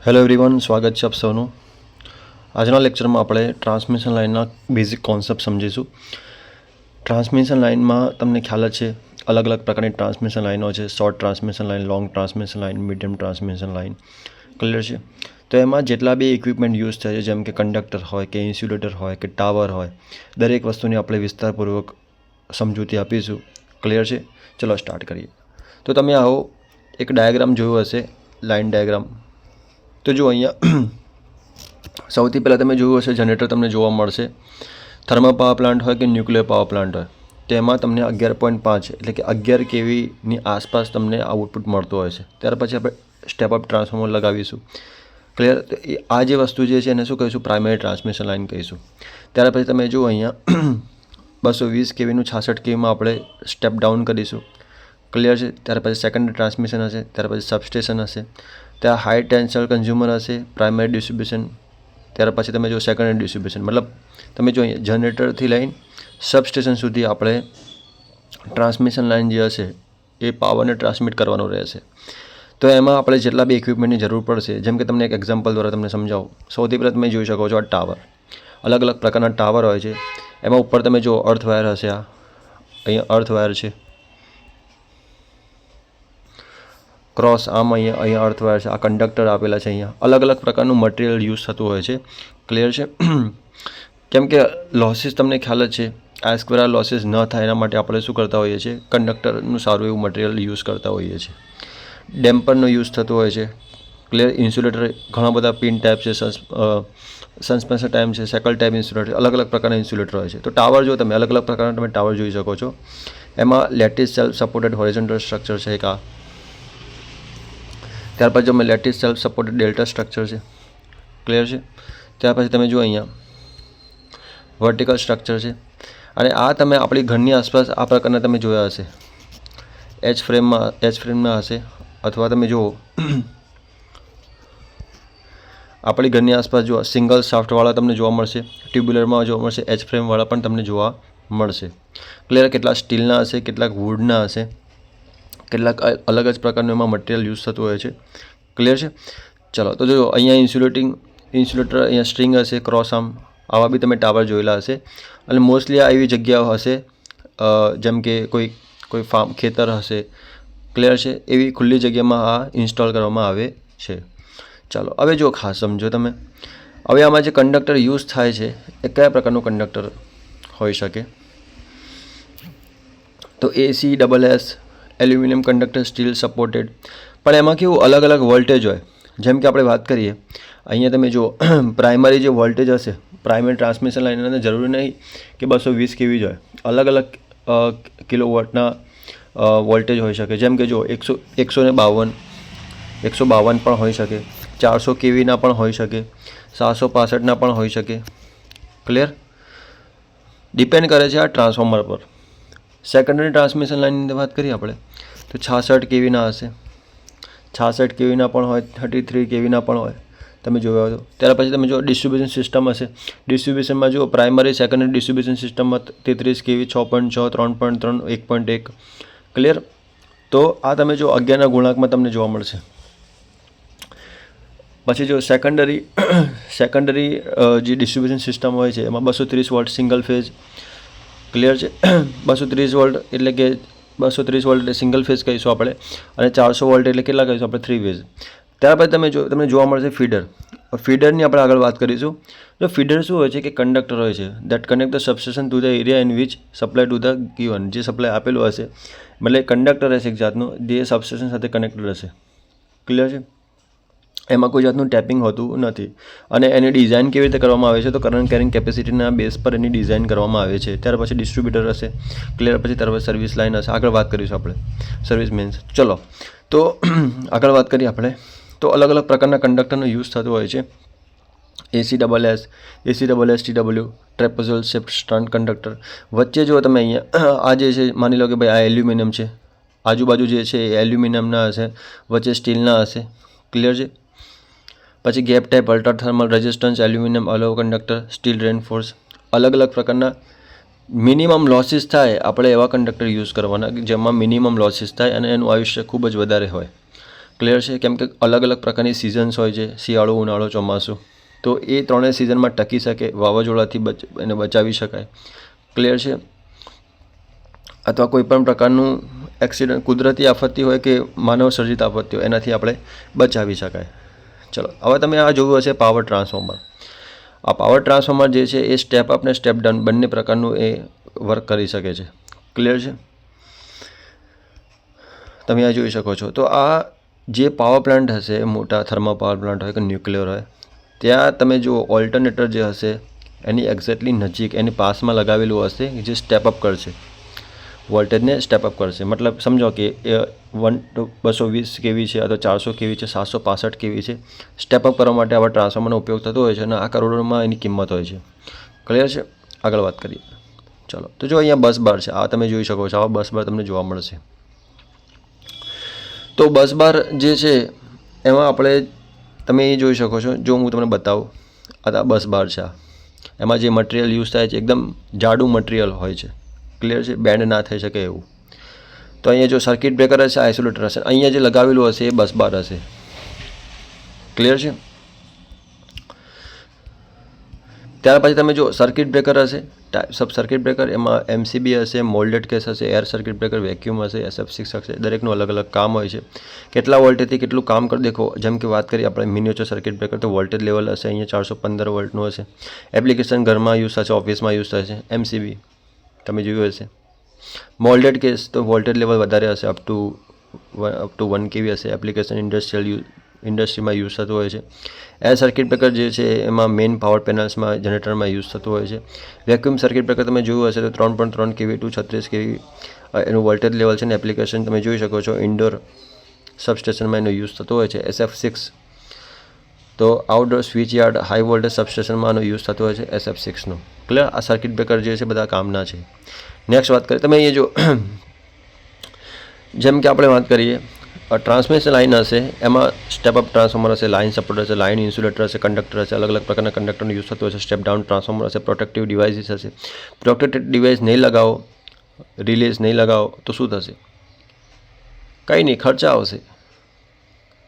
Hello everyone, સ્વાગત છે આપ સૌનું. આજના લેક્ચરમાં આપણે ટ્રાન્સમિશન લાઇનના બેઝિક કોન્સેપ્ટ સમજીશું. ટ્રાન્સમિશન લાઇનમાં તમને ખ્યાલ જ છે અલગ અલગ પ્રકારની ટ્રાન્સમિશન લાઇનો છે. Short transmission line, long transmission line, medium transmission line. Clear છે? તો એમાં જેટલા બી ઇક્વિપમેન્ટ યુઝ થાય છે, જેમ કે કંડક્ટર હોય કે ઇન્સ્યુલેટર હોય કે ટાવર હોય, દરેક વસ્તુની આપણે વિસ્તારપૂર્વક સમજૂતી આપીશું. ક્લિયર છે? ચલો સ્ટાર્ટ કરીએ. તો તમે આવો એક ડાયાગ્રામ જોયો હશે, લાઇન ડાયાગ્રામ. તો જો અહીંયા સૌથી પહેલાં તમે જોયું હશે જનરેટર તમને જોવા મળશે. થર્મલ પાવર પ્લાન્ટ હોય કે ન્યુક્લિયર પાવર પ્લાન્ટ હોય, તેમાં તમને 11.5 એટલે કે 11 kVની આસપાસ તમને આઉટપુટ મળતો હોય છે. ત્યાર પછી આપણે સ્ટેપ અપ ટ્રાન્સફોર્મર લગાવીશું. ક્લિયર? આ જે વસ્તુ જે છે એને શું કહીશું? પ્રાઇમરી ટ્રાન્સમિશન લાઇન કહીશું. ત્યાર પછી તમે જુઓ અહીંયા 220 kVનું 66 kVમાં આપણે સ્ટેપ ડાઉન કરીશું. ક્લિયર છે? ત્યાર પછી સેકન્ડરી ટ્રાન્સમિશન હશે, ત્યાર પછી સબસ્ટેશન હશે, ત્યાં હાઈ ટેન્સલ કન્ઝ્યુમર હશે, પ્રાઇમરી ડિસ્ટ્રીબ્યુશન, ત્યાર પછી તમે જો સેકન્ડરી ડિસ્ટ્રીબ્યુશન. મતલબ તમે જો અહીંયા જનરેટરથી લઈને સબસ્ટેશન સુધી આપણે ટ્રાન્સમિશન લાઇન જે હશે એ પાવરને ટ્રાન્સમિટ કરવાનો રહેશે. તો એમાં આપણે જેટલા બી ઇક્વિપમેન્ટની જરૂર પડશે, જેમ કે તમને એક એક્ઝામ્પલ દ્વારા તમને સમજાવું. સૌથી પહેલાં તમે જોઈ શકો છો આ ટાવર. અલગ અલગ પ્રકારના ટાવર હોય છે. એમાં ઉપર તમે જો અર્થ વાયર હશે, આ અહીંયા અર્થ વાયર છે, ક્રોસ આમ અહીંયા અર્થ વાયર છે, આ કંડક્ટર આપેલા છે. અહીંયા અલગ અલગ પ્રકારનું મટીરિયલ યુઝ થતું હોય છે. ક્લિયર છે? કેમ કે લોસીસ તમને ખ્યાલ જ છે, આ સ્ક્વેર લોસીસ ન થાય એના માટે આપણે શું કરતા હોઈએ છીએ? કંડક્ટરનું સારું એવું મટીરિયલ યુઝ કરતા હોઈએ છીએ. ડેમ્પરનો યુઝ થતો હોય છે. ક્લિયર? ઇન્સ્યુલેટર ઘણા બધા પિન ટાઈપ છે, સસ્પેન્શન ટાઈપ છે, સેકલ ટાઈપ ઇન્સ્યુલેટર, અલગ અલગ પ્રકારના ઇન્સ્યુલેટર હોય છે. તો ટાવર જો તમે અલગ અલગ પ્રકારના તમે ટાવર જોઈ શકો છો. એમાં lattice self supported horizontal structure છે એક આ. ત્યાર પછી અમે lattice self supported delta structure છે. ક્લિયર છે? ત્યાર પછી તમે જુઓ અહીંયા વર્ટિકલ સ્ટ્રક્ચર છે. અને આ તમે આપણી ઘરની આસપાસ આ પ્રકારના તમે જોયા હશે, એચ ફ્રેમમાં હશે, અથવા તમે જુઓ આપણી ઘરની આસપાસ જુઓ સિંગલ શાફ્ટવાળા તમને જોવા મળશે, ટ્યુબ્યુલરમાં જોવા મળશે, એચ ફ્રેમવાળા પણ તમને જોવા મળશે. ક્લિયર? કેટલાક સ્ટીલના હશે, કેટલાક વુડના હશે, કેટલાક અલગ જ પ્રકારનું એમાં મટીરિયલ યુઝ થતું હોય છે. ક્લિયર છે? ચલો તો જો અહીંયા ઇન્સ્યુલેટર અહીંયા સ્ટ્રિંગ હશે, ક્રોસ આર્મ, આવા બી તમે ટાવર જોયેલા હશે. અને મોસ્ટલી આ એવી જગ્યાઓ હશે જેમ કે કોઈ ફાર્મ ખેતર હશે. ક્લિયર છે? એવી ખુલ્લી જગ્યામાં આ ઇન્સ્ટોલ કરવામાં આવે છે. ચાલો હવે જો ખાસ સમજો તમે. હવે આમાં જે કંડક્ટર યુઝ થાય છે એ કયા પ્રકારનું કંડક્ટર હોઈ શકે? તો ACSS aluminium conductor, steel supported. પણ એમાં કેવું અલગ અલગ વોલ્ટેજ હોય. જેમ કે આપણે વાત કરીએ અહીંયા તમે જો પ્રાઇમરી જે વોલ્ટેજ હશે, પ્રાઇમરી ટ્રાન્સમિશન લાઇનને જરૂરી નહીં કે 220 kV જ હોય. અલગ અલગ કિલોવોટના વોલ્ટેજ હોઈ શકે. જેમ કે જો 152 પણ હોઈ શકે, 400 kVના પણ હોઈ શકે, 765ના પણ હોઈ શકે. ક્લિયર? ડિપેન્ડ કરે છે આ ટ્રાન્સફોર્મર પર. સેકન્ડરી ટ્રાન્સમિશન લાઇનની વાત કરીએ આપણે તો 66 kVના હશે, 66 kVના પણ હોય, 33 kVના પણ હોય, તમે જોયા હોય તો. ત્યાર પછી તમે જો ડિસ્ટ્રીબ્યુશન સિસ્ટમ હશે. ડિસ્ટ્રીબ્યુશનમાં જુઓ પ્રાઇમરી સેકન્ડરી ડિસ્ટ્રીબ્યુશન સિસ્ટમમાં 33 kV, 6.6, 3.3, 1.1. ક્લિયર? તો આ તમે જો 11ના ગુણાંકમાં તમને જોવા મળશે. પછી જો સેકન્ડરી જે ડિસ્ટ્રીબ્યુશન સિસ્ટમ હોય છે એમાં 230 વોલ્ટ સિંગલ ફેઝ. ક્લિયર છે? 230 વોલ્ટ એટલે કે 230 વોલ્ટ એટલે સિંગલ ફેઝ કહીશું આપણે, અને 400 વોલ્ટ એટલે કેટલા કહીશું આપણે? 3 ફેઝ. ત્યાર પછી તમને જોવા મળશે ફીડર. ફીડરની આપણે આગળ વાત કરીશું. જો ફીડર શું હોય છે કે કંડક્ટર હોય છે that connect the substation to the area in which supply to the given. જે સપ્લાય આપેલું હશે મતલબ કંડક્ટર હશે એક જાતનું, જે સબસ્ટેશન સાથે કનેક્ટેડ હશે. ક્લિયર છે? એમાં કોઈ જાતનું ટેપિંગ હોતું નથી. અને એની ડિઝાઇન કેવી રીતે કરવામાં આવે છે? તો કરંટ કેરિંગ કેપેસિટીના બેઝ પર એની ડિઝાઇન કરવામાં આવે છે. ત્યાર પછી ડિસ્ટ્રીબ્યુટર હશે. ક્લિયર? પછી ત્યાર પછી સર્વિસ લાઇન હશે. આગળ વાત કરીશું આપણે સર્વિસ મેન્સ. ચલો તો આગળ વાત કરીએ આપણે તો અલગ અલગ પ્રકારના કંડક્ટરનો યુઝ થતો હોય છે. ACSS, TW, trapezoidal shaped strand conductor. વચ્ચે જો તમે અહીંયા આ જે છે માની લો કે ભાઈ આ એલ્યુમિનિયમ છે, આજુબાજુ જે છે એ એલ્યુમિનિયમના હશે, વચ્ચે સ્ટીલના હશે. ક્લિયર છે? પછી gap type, ultra thermal resistance, aluminium alloy conductor, steel reinforce. અલગ અલગ પ્રકારના મિનિમમ લોસીસ થાય આપણે એવા કંડક્ટર યુઝ કરવાના જેમાં મિનિમમ લોસીસ થાય અને એનું આયુષ્ય ખૂબ જ વધારે હોય. ક્લિયર છે, કેમ કે અલગ અલગ પ્રકારની સિઝન્સ હોય છે, શિયાળો, ઉનાળો, ચોમાસું, તો એ ત્રણેય સિઝનમાં ટકી શકે, વાવાઝોડાથી એને બચાવી શકાય. ક્લિયર છે. અથવા કોઈ પણ પ્રકારનું એક્સિડન્ટ, કુદરતી આફત્તિ હોય કે માનવ સર્જિત આપત્તિ હોય, એનાથી આપણે બચાવી શકાય. ચલો, હવે તમે આ જોયું હશે પાવર ટ્રાન્સફોર્મર. આ પાવર ટ્રાન્સફોર્મર જે છે એ સ્ટેપ અપ ને સ્ટેપ ડાઉન બંને પ્રકારનું એ વર્ક કરી શકે છે. ક્લિયર છે. તમે આ જોઈ શકો છો. તો આ જે પાવર પ્લાન્ટ હશે, મોટા થર્મલ પાવર પ્લાન્ટ હોય કે ન્યુક્લિયર હોય, ત્યાં તમે જુઓ ઓલ્ટરનેટર જે હશે એની એક્ઝેક્ટલી નજીક એની પાસમાં લગાવેલું હશે જે સ્ટેપ અપ કરશે, વોલ્ટેજને સ્ટેપ અપ કરશે. મતલબ સમજો કે 220 કેવી છે અથવા 400 કેવી છે, 765 કેવી છે, સ્ટેપ અપ કરવા માટે આવા ટ્રાન્સફોર્મરનો ઉપયોગ થતો હોય છે અને આ કરોડોમાં એની કિંમત હોય છે. ક્લિયર છે. આગળ વાત કરીએ. ચલો, તો જો અહીંયા બસ બાર છે, આ તમે જોઈ શકો છો, આવા બસ બાર તમને જોવા મળશે. તો બસ બાર જે છે એમાં આપણે તમે એ જોઈ શકો છો. જો હું તમને બતાવું, આ બસ બાર છે, એમાં જે મટીરિયલ યુઝ થાય છે એકદમ જાડું મટીરિયલ હોય છે. ક્લિયર છે. બેન્ડ ના થઈ શકે એવું. તો અહીંયા જો સર્કિટ બ્રેકર હશે, આઇસોલેટર હશે, અહીંયા જે લગાવેલું હશે એ બસ બાર હશે. ક્લિયર છે. ત્યાર પછી તમે જો સર્કિટ બ્રેકર હશે, સબ સર્કિટ બ્રેકર, એમાં MCB હશે, મોલ્ડેડ કેસ હશે, એર સર્કિટ બ્રેકર, વેક્યુમ હશે, SF6 હશે. દરેકનું અલગ અલગ કામ હોય છે. કેટલા વોલ્ટેજથી કેટલું કામ કરી દેખો. જેમ કે વાત કરીએ આપણે મિનિએચર સર્કિટ બ્રેકર, તો વોલ્ટેજ લેવલ હશે અહીંયા 415 વોલ્ટનું હશે. એપ્લિકેશન ઘરમાં યુઝ થશે, ઓફિસમાં યુઝ થશે. MCB તમે જોયું હશે. મોલ્ડેડ કેસ તો વોલ્ટેજ લેવલ વધારે હશે, અપ ટુ 1 kV હશે. એપ્લિકેશન ઇન્ડસ્ટ્રીમાં યુઝ થતું હોય છે. એર સર્કિટ બ્રેકર જે છે એમાં મેઇન પાવર પેનલ્સમાં, જનરેટરમાં યુઝ થતું હોય છે. વેક્યુમ સર્કિટ બ્રેકર તમે જોયું હશે તો 3.3 kV ટુ 36 kV એનું વોલ્ટેજ લેવલ છે ને એપ્લિકેશન તમે જોઈ શકો છો. ઇન્ડોર સબસ્ટેશનમાં એનો યુઝ થતો હોય છે. SF6 તો outdoor switch yard, high voltage સબસ્ટેશનમાં આનો યુઝ થતો હોય છે SF6નો. ક્લિયર. આ સર્કિટ બ્રેકર જે છે બધા કામના છે. નેક્સ્ટ વાત કરીએ તમે અહીંયા જો જેમ કે આપણે વાત કરીએ ટ્રાન્સમિશન લાઇન હશે, એમાં સ્ટેપ અપ ટ્રાન્સફોર્મર હશે, લાઇન સપોર્ટ હશે, લાઇન ઇન્સ્યુલેટર હશે, કંડક્ટર હશે, અલગ અલગ પ્રકારના કંડક્ટરનો યુઝ થતો હશે. સ્ટેપ ડાઉન ટ્રાન્સફોર્મર હશે, પ્રોટેક્ટિવ ડિવાઇસીસ હશે. પ્રોટેક્ટેડ ડિવાઇસ નહીં લગાવો, રિલેઝ નહીં લગાવો તો શું થશે? કંઈ નહીં, ખર્ચા આવશે.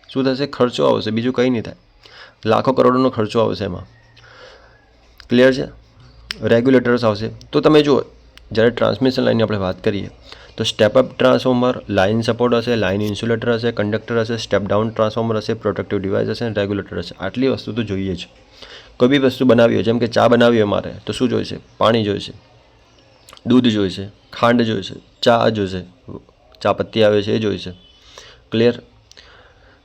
શું થશે? ખર્ચો આવશે, બીજું કંઈ નહીં થાય. લાખો કરોડોનો ખર્ચો આવશે એમાં. ક્લિયર છે. રેગ્યુલેટર્સ આવશે. તો તમે જુઓ જ્યારે ટ્રાન્સમિશન લાઇનની આપણે વાત કરીએ તો step up transformer, line support હશે, લાઇન ઇન્સ્યુલેટર હશે, કંડક્ટર હશે, સ્ટેપ ડાઉન ટ્રાન્સફોર્મર હશે, પ્રોટેક્ટિવ ડિવાઇસ હશે અને રેગ્યુલેટર હશે. આટલી વસ્તુ તો જોઈએ જ. કોઈ બી વસ્તુ બનાવી હોય, જેમ કે ચા બનાવી હોય મારે, તો શું જોઈશે? પાણી જોઈશે, દૂધ જોઈશે, ખાંડ જોઈશે, ચા જોઈશે, ચા પત્તી આવે છે એ જોઈશે. ક્લિયર.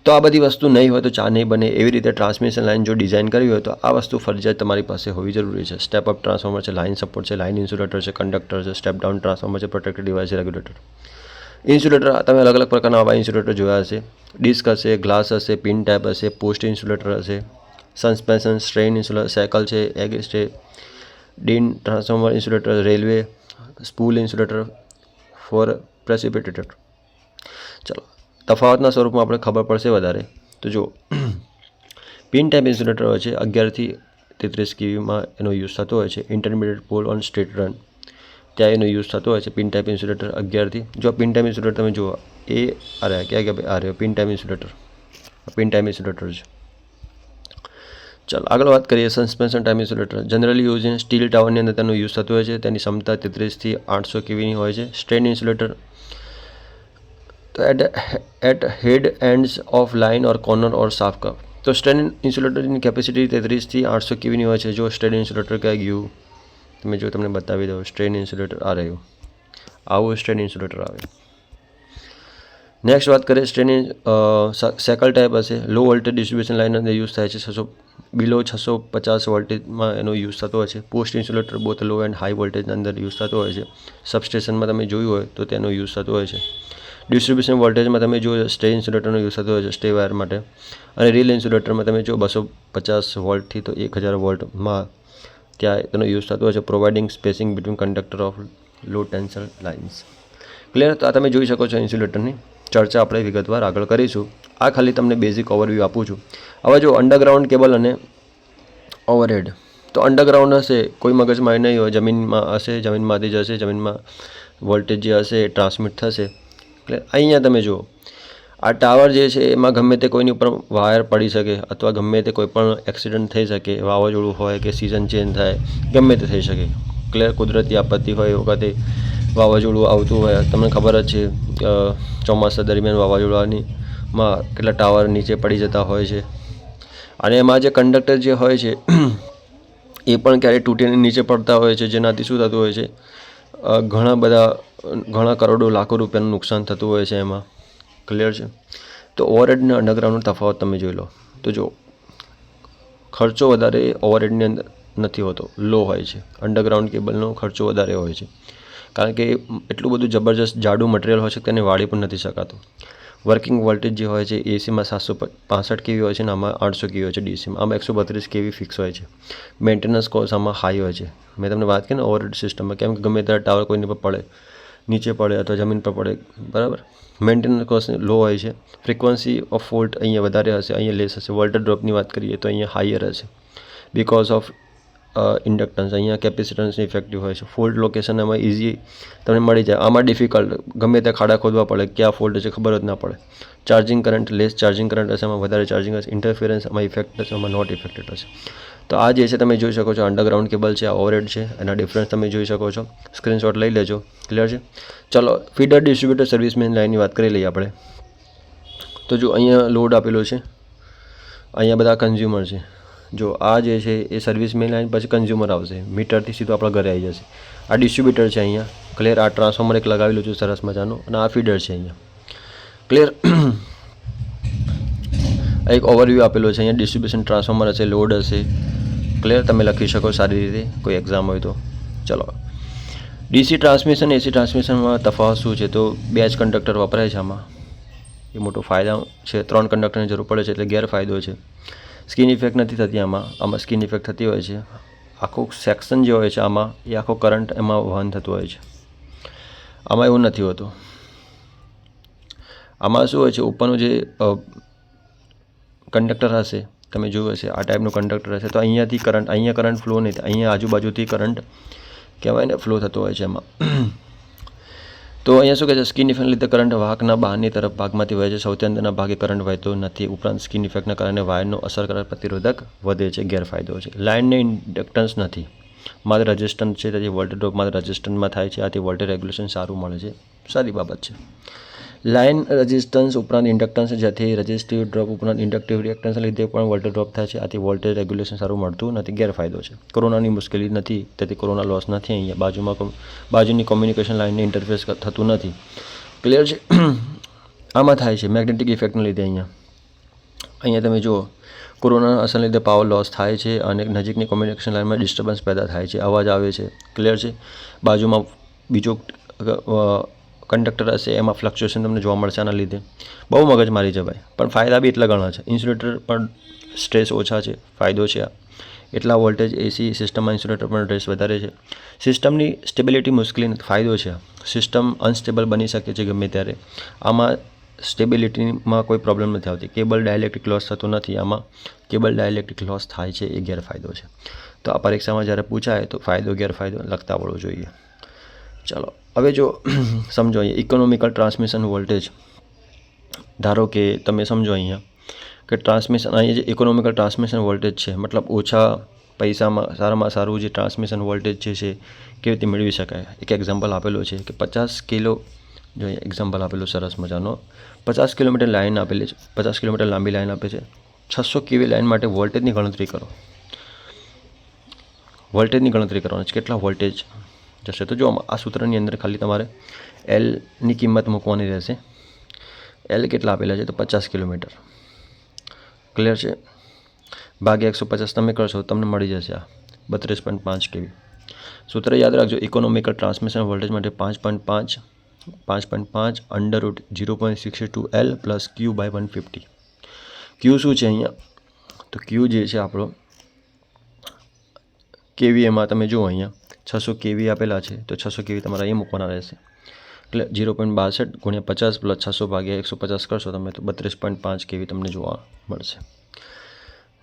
તો આ બધી વસ્તુ નહીં હોય તો ચા નહીં બને. એવી રીતે ટ્રાન્સમિશન લાઇન જો ડિઝાઇન કરવી હોય તો આ વસ્તુ ફરજિયાત તમારી પાસે હોવી જરૂરી છે. સ્ટેપ અપ ટ્રાન્સફોર્મર છે, લાઇન સપોર્ટ છે, લાઇન ઇન્સ્યુલેટર છે, કંડક્ટર છે, સ્ટેપ ડાઉન ટ્રાન્સફોર્મર છે, પ્રોટેક્ટેડ ડિવાઇસ છે, રેગ્યુલેટર. ઇન્સ્યુલેટર તમે અલગ અલગ પ્રકારના આવા ઇન્સ્યુલેટર જોયા હશે. ડિસ્ક હશે, ગ્લાસ હશે, પિન ટાઈપ હશે, પોસ્ટ ઇન્સ્યુલેટર હશે, સસ્પેન્શન, સ્ટ્રેઇન ઇન્સ્યુલેટર, સાયકલ છે, એગ છે, ડીન transformer insulator, railway, spool insulator for precipitator. ચલો, તફાવતના સ્વરૂપમાં આપણે ખબર પડશે વધારે. તો જો પિન ટાઈપ ઇન્સ્યુલેટર હોય છે 11 થી 33 kVમાં એનો યુઝ થતો હોય છે. Intermediate pole on straight run ત્યાં એનો યુઝ થતો હોય છે. પિન ટાઈપ ઇન્સ્યુલેટર 11 થી. જો પિન ટાઈપ ઇન્સ્યુલેટર તમે જુઓ એ ક્યાં આ રહ્યો pin type insulator. Pin type insulator છે. ચાલો આગળ વાત કરીએ. Suspension type insulator generally use in steel ટાવરની અંદર તેનો યુઝ થતો હોય છે. તેની ક્ષમતા 33 થી 800 kVની હોય છે. સ્ટ્રેન ઇન્સ્યુલેટર તો at head ends of line or corner or shaft cup. તો સ્ટ્રેન ઇન્સ્યુલેટરની કેપેસિટી 33 થી 800 kVની હોય છે. જો સ્ટ્રેન ઇન્સ્યુલેટર ક્યાં ગયું તમે જો તમને બતાવી દઉં. સ્ટ્રેન ઇન્સ્યુલેટર આ રહ્યું, આવું સ્ટ્રેન ઇન્સ્યુલેટર આવે. નેક્સ્ટ વાત કરીએ સ્ટ્રેન સાયકલ ટાઈપ હશે. લો વોલ્ટેજ ડિસ્ટ્રીબ્યુશન લાઇન અંદર યુઝ થાય છે. બિલો 650 વોલ્ટેજમાં એનો યુઝ થતો હોય છે. Post insulator both low and high વોલ્ટેજના અંદર યુઝ થતો હોય છે. સબસ્ટેશનમાં તમે જોયું હોય તો તેનો યુઝ થતો હોય છે. ડિસ્ટ્રીબ્યુશન વોલ્ટેજમાં તમે જો સ્ટે ઇન્સ્યુલેટરનો યુઝ થતો હોય છે સ્ટે વાયર માટે. અને રીલ ઇન્સ્યુલેટરમાં તમે જો 250 વોલ્ટથી તો 1000 વોલ્ટમાં ત્યાં તેનો યુઝ થતો હોય છે. Providing spacing between conductor of low tension lines. Clear. તો આ તમે જોઈ શકો છો ઇન્સ્યુલેટરની ચર્ચા આપણે વિગતવાર આગળ કરીશું. આ ખાલી તમને બેઝિક ઓવરવ્યૂ આપું છું. હવે જો અંડરગ્રાઉન્ડ કેબલ અને ઓવરહેડ. તો અંડરગ્રાઉન્ડ હશે કોઈ મગજમાં નહીં હોય, જમીનમાં હશે, જમીનમાંથી જશે, જમીનમાં વોલ્ટેજ જે હશે એ ટ્રાન્સમિટ થશે. એટલે અહીંયા તમે જુઓ આ ટાવર જે છે એમાં ગમે તે કોઈની ઉપર વાયર પડી શકે અથવા ગમે તે કોઈ પણ એક્સિડન્ટ થઈ શકે, વાવાઝોડું હોય કે સિઝન ચેન્જ થાય, ગમે તે થઈ શકે. ક્લિયર. કુદરતી આપત્તિ હોય એ વખતે વાવાઝોડું આવતું હોય, તમને ખબર જ છે ચોમાસા દરમિયાન વાવાઝોડામાં કેટલા ટાવર નીચે પડી જતા હોય છે. અને એમાં જે કંડક્ટર જે હોય છે એ પણ ક્યારેય તૂટીને નીચે પડતા હોય છે, જેનાથી શું થતું હોય છે, ઘણા કરોડો લાખો રૂપિયાનું નુકસાન થતું હોય છે એમાં. ક્લિયર છે. તો ઓવરહેડ અને અંડરગ્રાઉન્ડનો તફાવત તમે જોઈ લો. તો જો ખર્ચો વધારે ઓવરહેડની અંદર નથી હોતો, લો હોય છે. અંડરગ્રાઉન્ડ કેબલનો ખર્ચો વધારે હોય છે, કારણ કે એટલું બધું જબરજસ્ત જાડું મટીરિયલ હોય છે તેને વાળી પણ નથી શકાતું. વર્કિંગ વોલ્ટેજ જે હોય છે એસીમાં 765 કેવી હોય છે અને આમાં 800 કેવી હોય છે ડીસીમાં. આમાં 132 કેવી ફિક્સ હોય છે. મેન્ટેનન્સ કોસ્ટ આમાં હાઈ હોય છે. મેં તમને વાત કરી ને ઓવરહેડ સિસ્ટમમાં, કેમ કે ગમે ત્યારે ટાવર કોઈની પર પડે, નીચે પડે અથવા જમીન પર પડે, બરાબર. મેન્ટેનન્સ કોસ્ટ લો હોય છે. ફ્રિકવન્સી ઓફ ફોલ્ટ અહીંયા વધારે હશે, અહીંયા લેસ હશે. વોલ્ટેજ ડ્રોપની વાત કરીએ તો અહીંયા હાયર હશે, બિકોઝ ઓફ ઇન્ડક્ટન્સ. અહીંયા કેપેસિટન્સની ઇફેક્ટિવ હોય છે. ફોલ્ટ લોકેશન એમાં ઇઝી તમને મળી જાય. આમાં ડિફિકલ્ટ, ગમે ત્યાં ખાડા ખોદવા પડે, ક્યાં ફોલ્ટ છે ખબર જ ના પડે. Charging current, less charging current હશે, આમાં વધારે ચાર્જિંગ હશે. ઇન્ટરફિયરન્સ આમાં ઇફેક્ટ હશે, આમાં નોટ ઇફેક્ટેડ હશે. તો આ જે છે તમે જોઈ શકો છો અંડરગ્રાઉન્ડ કેબલ છે, આ ઓવરહેડ છે, એના ડિફરન્સ તમે જોઈ શકો છો. સ્ક્રીનશોટ લઈ લેજો. ક્લિયર છે. ચલો ફીડર ડિસ્ટ્રીબ્યુટર સર્વિસ મેઇન લાઇનની વાત કરી લઈએ આપણે. તો જો અહીંયા લોડ આપેલો છે, અહીંયા બધા કન્ઝ્યુમર છે. જો આ જે છે એ સર્વિસ મેઇન લાઇન, પછી કન્ઝ્યુમર આવશે, મીટરથી સીધું આપણા ઘરે આવી જશે. આ ડિસ્ટ્રીબ્યુટર છે અહીંયા. ક્લિયર. આ ટ્રાન્સફોર્મર એક લગાવેલું છે સરસ મજાનું, અને આ ફીડર છે અહીંયા. ક્લિયર. એક ઓવરવ્યૂ આપેલો છે અહીંયા. ડિસ્ટ્રીબ્યુશન ટ્રાન્સફોર્મર હશે, લોડ હશે. ક્લિયર. તમે લખી શકો સારી રીતે કોઈ એક્ઝામ હોય તો. ચલો ડીસી ટ્રાન્સમિશન, એસી ટ્રાન્સમિશનમાં તફાવત શું છે? તો 2 જ કંડક્ટર વપરાય છે આમાં. એ મોટો ફાયદા છે. 3 કંડક્ટરની જરૂર પડે છે એટલે ગેરફાયદો છે. સ્કિન ઇફેક્ટ નથી થતી આમાં સ્કિન ઇફેક્ટ થતી હોય છે. આખું સેક્શન જે હોય છે આમાં, એ આખો કરંટ એમાં વહન થતું હોય છે. આમાં એવું નથી હોતું. આમાં શું હોય છે, ઉપરનું જે કંડક્ટર હશે, તમે જોયું હશે આ ટાઈપનું કંડક્ટર હશે, તો અહીંયા કરંટ ફ્લો નહીં થાય, અહીંયા આજુબાજુથી કરંટ કહેવાય ને ફ્લો થતો હોય છે એમાં. તો અહીંયા શું કહે છે, સ્કિન ઇફેક્ટના લીધે કરંટ વાહકના બહારની તરફ ભાગમાંથી વહે છે, સૌથી અંદરના ભાગે કરંટ વહેતો નથી. ઉપરાંત સ્કિન ઇફેક્ટના કારણે વાયરનો અસરકારક પ્રતિરોધક વધે છે, ગેરફાયદો છે. લાઇનને ઇન્ડક્ટન્સ નથી, માત્ર રેઝિસ્ટન્સ છે, તેથી વોલ્ટેજ ડ્રોપ માત્ર રેઝિસ્ટન્સમાં થાય છે, આથી વોલ્ટેજ રેગ્યુલેશન સારું મળે છે. સારી બાબત છે. લાઇન રેઝિસ્ટન્સ ઉપરાંત ઇન્ડક્ટન્સ, જેથી રેઝિસ્ટિવ ડ્રોપ ઉપરાંત ઇન્ડક્ટિવ રિએક્ટન્સના લીધે પણ વોલ્ટેજ ડ્રોપ થાય છે, આથી વોલ્ટેજ રેગ્યુલેશન સારું મળતું નથી, ગેરફાયદો છે. કોરોનાની મુશ્કેલી નથી, તેથી કોરોના લોસ નથી. અહીંયા બાજુની કોમ્યુનિકેશન લાઇનને ઇન્ટરફેસ થતું નથી. ક્લિયર છે. આમાં થાય છે મેગ્નેટિક ઇફેક્ટના લીધે. અહીંયા તમે જુઓ, કોરોનાના અસરના લીધે પાવર લોસ થાય છે અને નજીકની કોમ્યુનિકેશન લાઇનમાં ડિસ્ટર્બન્સ પેદા થાય છે, અવાજ આવે છે. ક્લિયર છે. બાજુમાં બીજો કંડક્ટર હશે, એમાં ફ્લક્ચ્યુએશન તમને જોવા મળશે. આના લીધે બહુ મગજમારી છે ભાઈ, પણ ફાયદા બી એટલા ઘણા છે. ઇન્સ્યુલેટર પણ સ્ટ્રેસ ઓછા છે, ફાયદો છે. એટલા વોલ્ટેજ એસી સિસ્ટમમાં ઇન્સ્યુલેટર પણ સ્ટ્રેસ વધારે છે. સિસ્ટમની સ્ટેબિલિટી મુશ્કેલી નથી, ફાયદો છે. સિસ્ટમ અનસ્ટેબલ બની શકે છે ગમે ત્યારે. આમાં સ્ટેબિલિટીમાં કોઈ પ્રોબ્લેમ નથી આવતી. કેબલ ડાયલેક્ટ્રિક લોસ થતો નથી. આમાં કેબલ ડાયલેક્ટ્રિક લોસ થાય છે, એ ગેરફાયદો છે. તો આ પરીક્ષામાં જ્યારે પૂછાય તો ફાયદો ગેરફાયદો લખતા આવડવું જોઈએ. ચલો હવે જો સમજો, અહીંયા ઇકોનોમિકલ ટ્રાન્સમિશન વોલ્ટેજ. ધારો કે તમે સમજો અહીંયા કે અહીંયા જે ઇકોનોમિકલ ટ્રાન્સમિશન વોલ્ટેજ છે, મતલબ ઓછા પૈસામાં સારામાં સારું જે ટ્રાન્સમિશન વોલ્ટેજ છે કેવી રીતે મેળવી શકાય. એક એક્ઝામ્પલ આપેલો છે કે 50 કિલો, જો અહીંયા એક્ઝામ્પલ આપેલું સરસ મજાનો, 50 કિલોમીટર લાઇન આપેલી છે, 50 કિલોમીટર લાંબી લાઇન આપે છે. 600 કેવી લાઇન માટે વોલ્ટેજની ગણતરી કરો. વોલ્ટેજની ગણતરી કરવાની છે, કેટલા વોલ્ટેજ જશે. તો જો આ સૂત્રની અંદર ખાલી તમારે એલની કિંમત મૂકવાની રહેશે. એલ કેટલા આપેલા છે, તો 50 કિલોમીટર. ક્લિયર છે. ભાગ્યા 150 તમે કરશો તમને મળી જશે આ 32.5 કેવી. સૂત્ર યાદ રાખજો, ઇકોનોમિકલ ટ્રાન્સમિશન વોલ્ટેજ માટે 5.5 under root 0.62 L plus Q by 150. Q શું છે અહીંયા, તો ક્યુ જે છે આપણો કેવી, એમાં તમે જુઓ અહીંયા 600 કેવી આપેલા છે, તો 600 કેવી તમારે અહીંયા મૂકવાના રહેશે. એટલે 0.62 ગુણ્યા 50 પ્લસ 600 ભાગ્યા 150 કરશો તમે તો 32.5 કેવી તમને જોવા મળશે.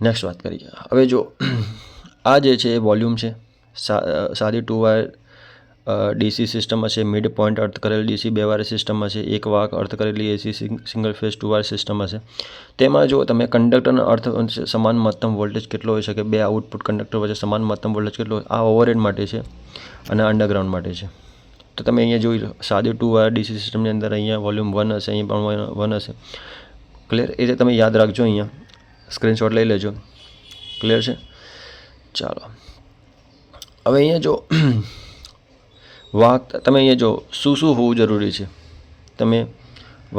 નેક્સ્ટ વાત કરીએ. હવે જો આ જે છે એ વોલ્યુમ છે, સાદી 2 વાયર ડીસી સિસ્ટમ હશે, મિડ પોઈન્ટ અર્થ કરેલ ડીસી 2 વાયર સિસ્ટમ હશે, એક વાહક અર્થ કરેલી એસી સિંગલ ફેઝ 2 વાયર સિસ્ટમ હશે. તેમાં જો તમે કંડક્ટરનો અર્થ સમાન મહત્તમ વોલ્ટેજ કેટલો હોઈ શકે, 2 આઉટપુટ કંડક્ટર વચ્ચે સમાન મહત્તમ વોલ્ટેજ કેટલો હોય, આ ઓવરહેડ માટે છે અને અંડરગ્રાઉન્ડ માટે છે. તો તમે અહીંયા જોઈ લો, સાદી 2 વાયર ડીસી સિસ્ટમની અંદર અહીંયા વોલ્યુમ 1 હશે, અહીં પણ 1 હશે. ક્લિયર? એ રીતે તમે યાદ રાખજો, અહીંયા સ્ક્રીનશોટ લઈ લેજો. ક્લિયર છે? ચાલો, હવે અહીંયા જો વાહક, તમે અહીંયા જો શું શું હોવું જરૂરી છે. તમે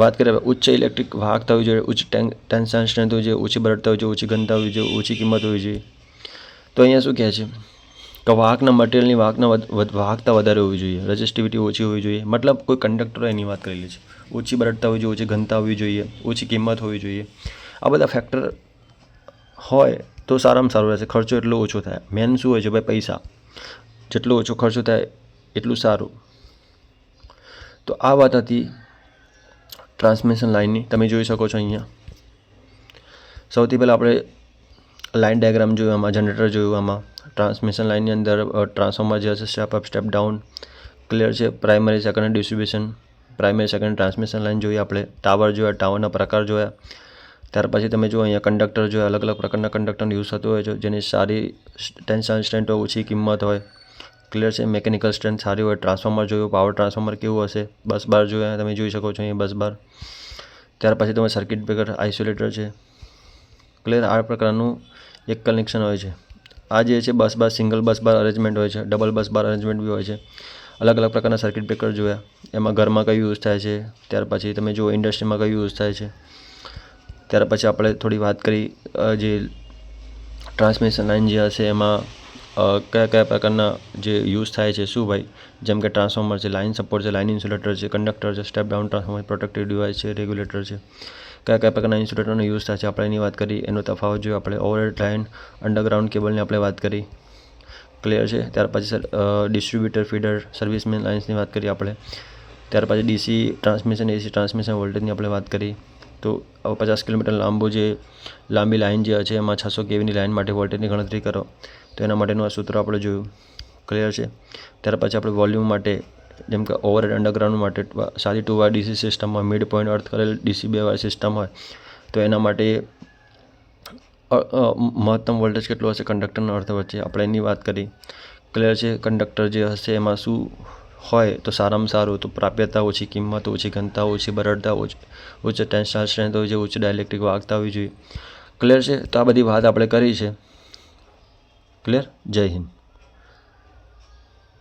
વાત કરીએ ઉચ્ચ ઇલેક્ટ્રિક વાહકતા હોવી જોઈએ, ઉચ્ચ ટેન્સાઇલ સ્ટ્રેન્થ હોવી જોઈએ, ઓછી બરડતા હોવી જોઈએ, ઓછી ઘનતા હોવી જોઈએ, ઓછી કિંમત હોવી જોઈએ. તો અહીંયા શું કહે છે કે વાહકના મટીરિયલની વાહકતા વધારે હોવી જોઈએ, રેઝિસ્ટિવિટી ઓછી હોવી જોઈએ. મતલબ કોઈ કંડક્ટરો એની વાત કરેલી છે. ઓછી બરડતા હોવી જોઈએ, ઓછી ઘનતા હોવી જોઈએ, ઓછી કિંમત હોવી જોઈએ. આ બધા ફેક્ટર હોય તો સારામાં સારું રહેશે. ખર્ચો એટલો ઓછો થાય. મેન શું હોય છે ભાઈ? પૈસા. જેટલો ઓછો ખર્ચો થાય એટલું સારું. તો આ વાત હતી ટ્રાન્સમિશન લાઇનની. તમે જોઈ શકો છો અહીંયા સૌથી પહેલાં આપણે લાઇન ડાયાગ્રામ જોયું, આમાં જનરેટર જોયું, આમાં ટ્રાન્સમિશન લાઇનની અંદર ટ્રાન્સફોર્મર જે હશે step up step down. Clear છે? Primary secondary distribution, primary secondary transmission line જોઈએ આપણે, ટાવર જોયા, ટાવરના પ્રકાર જોયા. ત્યાર પછી તમે જો અહીંયા કંડક્ટર જોયા, અલગ અલગ પ્રકારના કંડક્ટરનો યુઝ થતો હોય છે, જેની સારી ટેન્સાઇલ સ્ટ્રેન્થ હોય, ઓછી કિંમત હોય. ક્લિયર છે? મિકેનિકલ સ્ટ્રેન્થ સારી હોય. ટ્રાન્સફોર્મર જોયું, પાવર ટ્રાન્સફોર્મર કેવું હશે, બસ બાર જોયા, તમે જોઈ શકો છો અહીંયા બસ બાર. ત્યાર પછી તમે સર્કિટ બ્રેકર, આઇસોલેટર છે. ક્લિયર? આ પ્રકારનું એક કનેક્શન હોય છે. આ જે છે બસ બાર, સિંગલ બસ બાર અરેન્જમેન્ટ હોય છે, ડબલ બસ બાર અરેન્જમેન્ટ બી હોય છે. અલગ અલગ પ્રકારના સર્કિટ બ્રેકર જોયા. એમાં ઘરમાં કયું યુઝ થાય છે, ત્યાર પછી તમે જુઓ ઇન્ડસ્ટ્રીમાં કયું યુઝ થાય છે. ત્યાર પછી આપણે થોડી વાત કરી જે ટ્રાન્સમિશન લાઇન જે હશે એમાં કયા કયા પ્રકારના જે યુઝ થાય છે, શું ભાઈ? જેમ કે ટ્રાન્સફોર્મર છે, લાઇન સપોર્ટ છે, લાઇન ઇન્સ્યુલેટર છે, કંડક્ટર છે, step down transformer, protective device છે, રેગ્યુલેટર છે. કયા કયા પ્રકારના ઇન્સ્યુલેટરનો યુઝ થાય છે આપણે એની વાત કરી. એનો તફાવત જોયો આપણે. ઓવરહેડ લાઇન, અંડરગ્રાઉન્ડ કેબલની આપણે વાત કરી. ક્લિયર છે? ત્યાર પછી ડિસ્ટ્રીબ્યુટર, ફીડર, સર્વિસમેન લાઇન્સની વાત કરી આપણે. ત્યાર પછી ડીસી ટ્રાન્સમિશન, એસી ટ્રાન્સમિશન વોલ્ટેજની આપણે વાત કરી. તો 50 કિલોમીટર લાંબી લાઇન જે છે એમાં 600 કેવીની લાઇન માટે વોલ્ટેજની ગણતરી કરો, તો એના માટેનું આ સૂત્ર આપણે જોયું. ક્લિયર છે? ત્યાર પછી આપણે વોલ્યુમ માટે, જેમ કે ઓવરહેડ અંડરગ્રાઉન્ડ માટે સાદી 2 વાયર ડીસી સિસ્ટમમાં મિડ પોઈન્ટ અર્થ કરેલ ડીસી 2 વાયર સિસ્ટમ હોય તો એના માટે મહત્તમ વોલ્ટેજ કેટલો હશે કંડક્ટરના અર્થ વચ્ચે, આપણે એની વાત કરી. ક્લિયર છે? કંડક્ટર જે હશે એમાં શું હોય તો સારામાં સારું, તો પ્રાપ્યતા, ઓછી કિંમત, ઓછી ઘનતા, ઓછી બરડતા, ઉચ્ચ ટેન્સાઇલ સ્ટ્રેન્થ હોય છે, ઉચ્ચ ડાયલેક્ટ્રિક વાહકતા હોવી જોઈએ. ક્લિયર છે? તો આ બધી વાત આપણે કરી છે. ક્લિયર? જય હિન્દ.